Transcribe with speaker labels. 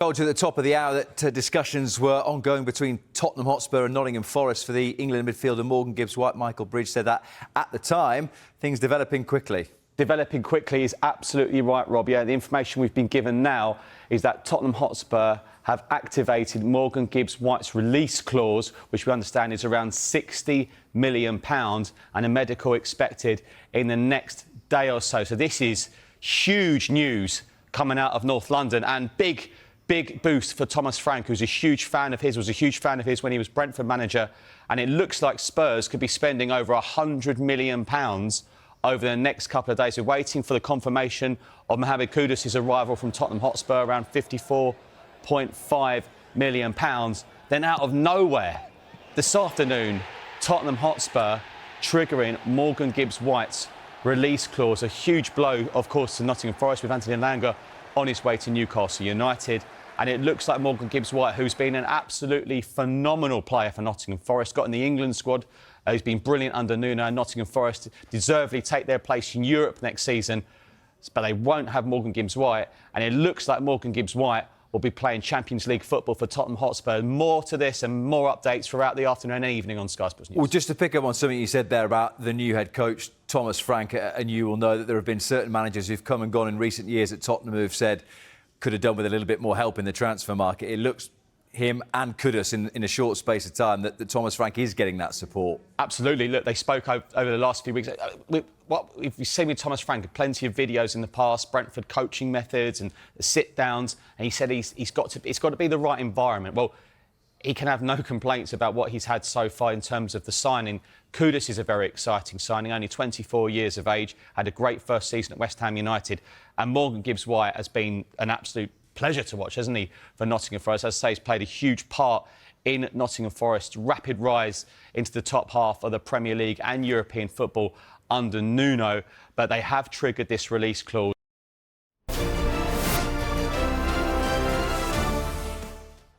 Speaker 1: Told you at the top of the hour that discussions were ongoing between Tottenham Hotspur and Nottingham Forest for the England midfielder Morgan Gibbs-White. Michael Bridge said that at the time, things developing quickly.
Speaker 2: Developing quickly is absolutely right, Rob. Yeah, the information we've been given now is that Tottenham Hotspur have activated Morgan Gibbs-White's release clause, which we understand is around £60 million, and a medical expected in the next day or so. So this is huge news coming out of North London, and big boost for Thomas Frank, who's a huge fan of his, when he was Brentford manager. And it looks like Spurs could be spending over £100 million over the next couple of days. We're waiting for the confirmation of Mohamed Kudus' arrival from Tottenham Hotspur, around £54.5 million. Then out of nowhere, this afternoon, Tottenham Hotspur triggering Morgan Gibbs-White's release clause. A huge blow, of course, to Nottingham Forest, with Anthony Elanga on his way to Newcastle United. And it looks like Morgan Gibbs-White, who's been an absolutely phenomenal player for Nottingham Forest, got in the England squad. He's been brilliant under Nuno, and Nottingham Forest deservedly take their place in Europe next season. But they won't have Morgan Gibbs-White. And it looks like Morgan Gibbs-White will be playing Champions League football for Tottenham Hotspur. More to this and more updates throughout the afternoon and evening on Sky Sports News.
Speaker 1: Well, just to pick up on something you said there about the new head coach, Thomas Frank, and you will know that there have been certain managers who've come and gone in recent years at Tottenham who've said could have done with a little bit more help in the transfer market. It looks him and Kudus in a short space of time that Thomas Frank is getting that support.
Speaker 2: Absolutely. Look, they spoke over the last few weeks. What you've seen with Thomas Frank, plenty of videos in the past, Brentford coaching methods and the sit-downs, and he said it's got to be the right environment. Well, he can have no complaints about what he's had so far in terms of the signing. Kudus is a very exciting signing, only 24 years of age, had a great first season at West Ham United, and Morgan Gibbs-White has been an absolute pleasure to watch, hasn't he, for Nottingham Forest? As I say, he's played a huge part in Nottingham Forest's rapid rise into the top half of the Premier League and European football under Nuno, but they have triggered this release clause.